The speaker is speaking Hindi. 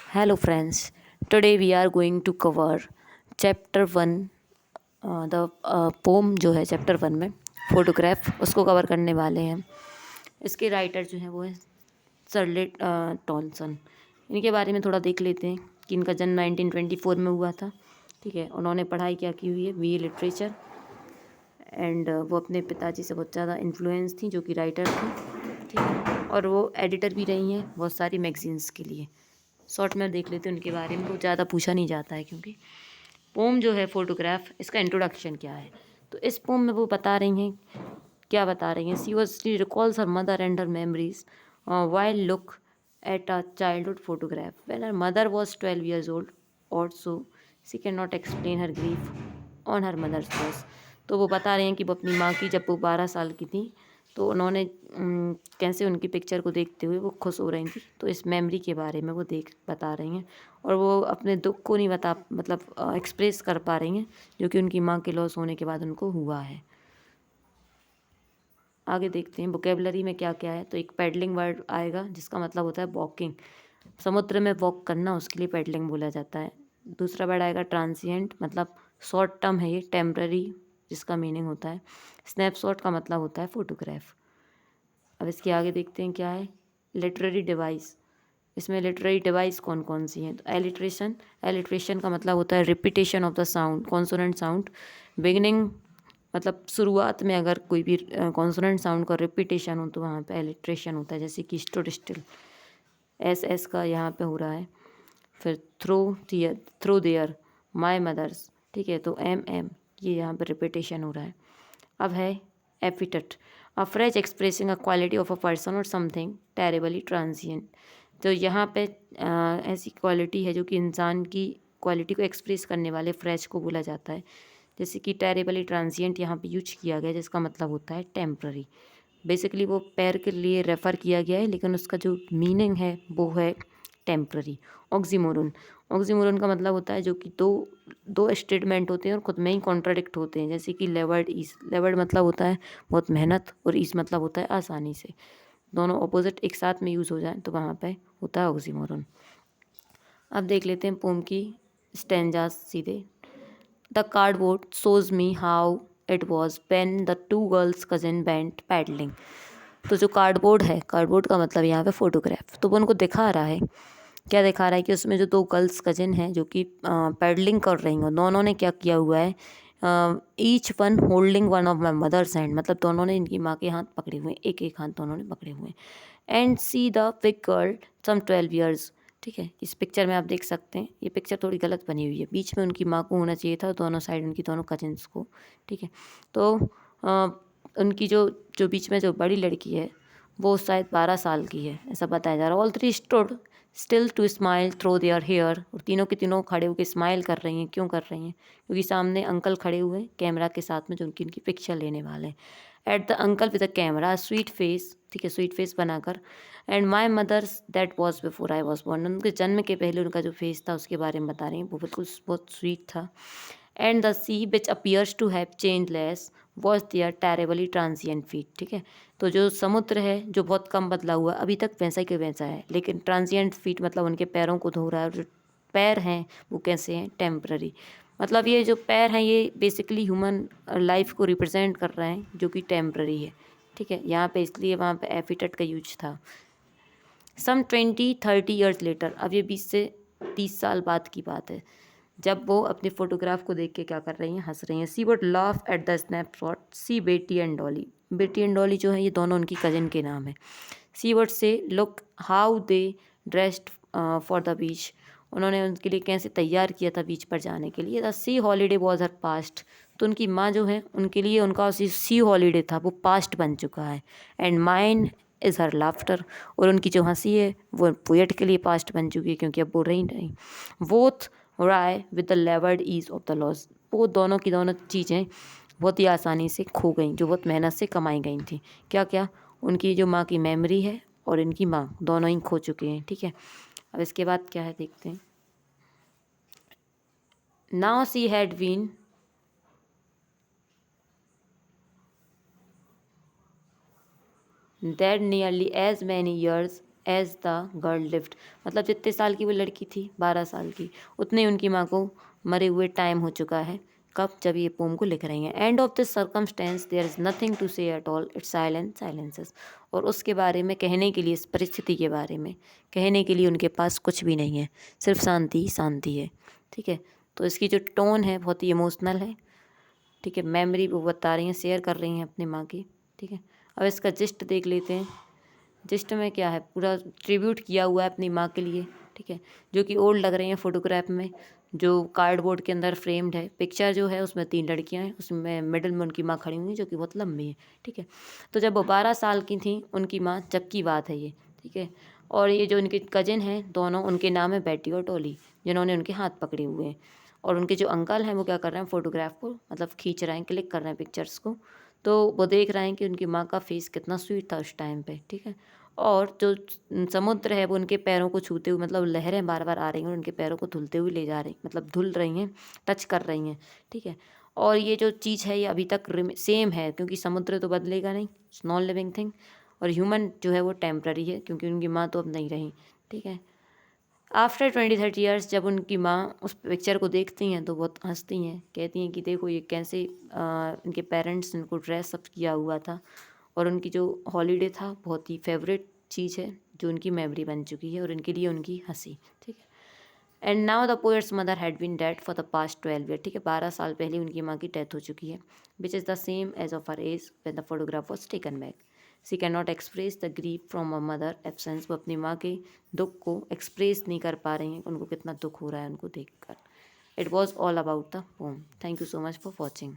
Hello, friends. Today we are going to cover chapter 1, the pome जो है चैप्टर 1 में फोटोग्राफ उसको कवर करने वाले हैं। इसके राइटर जो हैं वो है सर्लेट टॉनसन। इनके बारे में थोड़ा देख लेते हैं कि इनका जन्म 1924 में हुआ था। ठीक है, उन्होंने पढ़ाई क्या की हुई है, बीए लिटरेचर। एंड वो अपने पिताजी से बहुत ज़्यादा इन्फ्लुएंस थी, जो कि राइटर थी। ठीक है, और वो एडिटर भी रही हैं बहुत सारी मैगजीन्स के लिए। शॉर्ट में देख लेते हैं उनके बारे में, वो ज़्यादा पूछा नहीं जाता है क्योंकि पोम जो है फोटोग्राफ, इसका इंट्रोडक्शन क्या है। तो इस पोम में वो बता रही हैं, क्या बता रही हैं, she recalls her mother and her memories while look at a childhood photograph when her mother was 12 years old also she can not explain her grief on her mother's loss. तो वो बता रहे हैं कि वो अपनी माँ की, जब वो 12 साल की थी, तो उन्होंने कैसे उनकी पिक्चर को देखते हुए वो खुश हो रही थी। तो इस मेमोरी के बारे में वो बता रही हैं, और वो अपने दुख को नहीं मतलब एक्सप्रेस कर पा रही हैं, जो कि उनकी माँ के लॉस होने के बाद उनको हुआ है। आगे देखते हैं वोकेबलरी में क्या क्या है। तो एक पैडलिंग वर्ड आएगा जिसका मतलब होता है वॉकिंग, समुद्र में वॉक करना, उसके लिए पैडलिंग बोला जाता है। दूसरा वर्ड आएगा ट्रांसिएंट, मतलब शॉर्ट टर्म है ये, टेम्पररी जिसका मीनिंग होता है। स्नैपशॉट का मतलब होता है फोटोग्राफ। अब इसके आगे देखते हैं क्या है। लिटरेरी डिवाइस, इसमें लिटरेरी डिवाइस कौन कौन सी हैं। तो एलिट्रेशन, एलिट्रेशन का मतलब होता है repetition of the sound, consonant sound. Beginning मतलब शुरुआत में अगर कोई भी कॉन्सोनेंट साउंड का रिपीटेशन हो तो वहाँ पे एलिट्रेशन होता है, जैसे कि स्टूड स्टिल, एस एस का यहाँ पे हो रहा है। फिर थ्रू देयर, माई मदर्स, ठीक है, तो एम एम ये यहाँ पे रिपीटेशन हो रहा है। अब है epithet, a phrase expressing a quality of a person और समथिंग टेरेबली ट्रांजिएंट। तो यहाँ पे ऐसी क्वालिटी है जो कि इंसान की क्वालिटी को एक्सप्रेस करने वाले फ्रेज को बोला जाता है। जैसे कि टेरेबली ट्रांजिएंट यहाँ पे यूज किया गया, जिसका मतलब होता है टेम्प्ररी। बेसिकली वो पैर के लिए रेफ़र किया गया है, लेकिन उसका जो मीनिंग है वो है टेम्प्ररी। ऑक्सीमोरन, ऑक्सीमोरन का मतलब होता है जो कि दो दो स्टेटमेंट होते हैं और खुद में ही कॉन्ट्राडिक्ट होते हैं, जैसे कि लेवर्ड ईज। लेवर्ड मतलब होता है बहुत मेहनत, और ईज मतलब होता है आसानी से। दोनों अपोजिट एक साथ में यूज़ हो जाए तो वहाँ पे होता है ऑक्सीमोरन। अब देख लेते हैं पोम की स्टेंजास सीधे। The cardboard shows me how it was when the two girls cousin went paddling। तो जो कार्डबोर्ड है, कार्डबोर्ड का मतलब यहाँ पे फोटोग्राफ, तो वो उनको दिखा रहा है, क्या दिखा रहा है कि उसमें जो दो गर्ल्स कजिन हैं जो कि पैडलिंग कर रही हैं, दोनों ने क्या किया हुआ है, each one holding one of my mother's hand, मतलब दोनों ने इनकी माँ के हाथ पकड़े हुए हैं, एक एक हाथ दोनों ने पकड़े हुए हैं। And see the big girl some 12 years। ठीक है, इस पिक्चर में आप देख सकते हैं, ये पिक्चर थोड़ी गलत बनी हुई है, बीच में उनकी माँ को होना चाहिए था, दोनों साइड उनकी दोनों कजिन्स को। ठीक है, तो उनकी जो जो बीच में जो बड़ी लड़की है वो शायद 12 साल की है, ऐसा बताया जा रहा है। All three stood still to smile through their hair, और तीनों की तीनों खड़े होकर स्माइल कर रही हैं। क्यों कर रही हैं? क्योंकि सामने अंकल खड़े हुए हैं कैमरा के साथ में, जो उनकी उनकी पिक्चर लेने वाले हैं। At the uncle with the camera sweet face, ठीक है, स्वीट फेस बनाकर। And my mother's that was before I was born, उनके जन्म के पहले उनका जो फेस था उसके बारे में बता रही हैं, वो बिल्कुल बहुत स्वीट था। And the sea which appears to have change less was their terribly transient feet. ठीक है, तो जो समुद्र है जो बहुत कम बदला हुआ, अभी तक वैसा ही वैसा है, लेकिन ट्रांसिएंट फीट मतलब उनके पैरों को धो रहा है, और जो पैर हैं वो कैसे हैं, टेम्पररी। मतलब ये जो पैर हैं ये बेसिकली ह्यूमन लाइफ को रिप्रेजेंट कर रहे हैं, जो कि टेम्पररी है। ठीक है, यहाँ पे इसलिए वहाँ पे एफिटेट का यूज था। सम 20-30 years लेटर, अब ये 20 से 30 साल बाद की बात है, जब वो अपने फोटोग्राफ को देख के क्या कर रही हैं, हंस रही हैं। She would laugh at the snapshot she Betty and Dolly, बेटी एंड डॉली जो है ये दोनों उनकी कजिन के नाम है। She would say look how they dressed for the beach, उन्होंने उनके लिए कैसे तैयार किया था बीच पर जाने के लिए। The C holiday was her past, तो उनकी माँ जो है उनके लिए उनका सी हॉलीडे था वो पास्ट बन चुका है। And mine is her laughter, और उनकी जो हंसी है वो पोएट के लिए पास्ट बन चुकी है, क्योंकि अब बोल रही नहीं। Both wry with the laboured ease of the loss, वो दोनों की दोनों चीज़ें बहुत ही आसानी से खो गई, जो बहुत मेहनत से कमाई गई थी। क्या क्या? उनकी जो माँ की मेमोरी है और इनकी माँ दोनों ही खो चुके हैं। ठीक है, अब इसके बाद क्या है देखते हैं। Now she had been dead nearly as many years as the girl lived, मतलब जितने साल की वो लड़की थी 12 साल की, उतने उनकी माँ को मरे हुए टाइम हो चुका है। कब? जब ये पोम को लिख रही हैं। End of this circumstance there is nothing to say at all, it's silent silences. और उसके बारे में कहने के लिए, इस परिस्थिति के बारे में कहने के लिए उनके पास कुछ भी नहीं है, सिर्फ शांति ही शांति है। ठीक है, तो इसकी जो टोन है बहुत ही इमोशनल है। ठीक है, मेमोरी वो बता रही हैं, शेयर कर रही हैं अपनी माँ की। ठीक है, अब इसका जिस्ट देख लेते हैं। जिस्ट में क्या है, पूरा ट्रिब्यूट किया हुआ है अपनी माँ के लिए। ठीक है, जो कि ओल्ड लग रही हैं फोटोग्राफ में, जो कार्डबोर्ड के अंदर फ्रेम्ड है। पिक्चर जो है उसमें 3 लड़कियां हैं, उसमें मिडिल में उनकी माँ खड़ी हुई है जो कि बहुत लंबी है। ठीक है, तो जब वो 12 साल की थी उनकी माँ, जब की बात है ये। ठीक है, और ये जो उनके कजिन हैं दोनों, उनके नाम है बेटी और टॉली, जिन्होंने उनके हाथ पकड़े हुए हैं। और उनके जो अंकल हैं वो क्या कर रहे हैं, फोटोग्राफ को मतलब खींच रहे हैं, क्लिक कर रहे हैं पिक्चर्स को। तो वो देख रहे हैं कि उनकी माँ का फेस कितना स्वीट था उस टाइम पे। ठीक है, और जो समुद्र है वो उनके पैरों को छूते हुए, मतलब लहरें बार बार आ रही हैं और उनके पैरों को धुलते हुए ले जा रही, मतलब धुल रही हैं, टच कर रही हैं। ठीक है, और ये जो चीज़ है ये अभी तक सेम है, क्योंकि समुद्र तो बदलेगा नहीं, इट्स नॉन लिविंग थिंग। और ह्यूमन जो है वो टेम्प्ररी है, क्योंकि उनकी माँ तो अब नहीं रही। ठीक है, आफ्टर 20-30 ईयर्स जब उनकी माँ उस पिक्चर को देखती हैं तो बहुत हंसती हैं, कहती हैं कि देखो ये कैसे इनके पेरेंट्स इनको ड्रेस अप किया हुआ था, और उनकी जो हॉलीडे था बहुत ही फेवरेट चीज़ है जो उनकी मेमोरी बन चुकी है, और इनके लिए उनकी हंसी। ठीक है, and now the poet's mother had been dead for the past 12 year. ठीक है, 12 साल पहले उनकी माँ की डेथ हो चुकी है, which is the same age of her age when the photograph was taken back. She can not express the grief from a mother absence. वो अपनी माँ के दुख को एक्सप्रेस नहीं कर पा रही हैं, उनको कितना दुख हो रहा है उनको देखकर। It was all about the pome. Thank you so much for watching.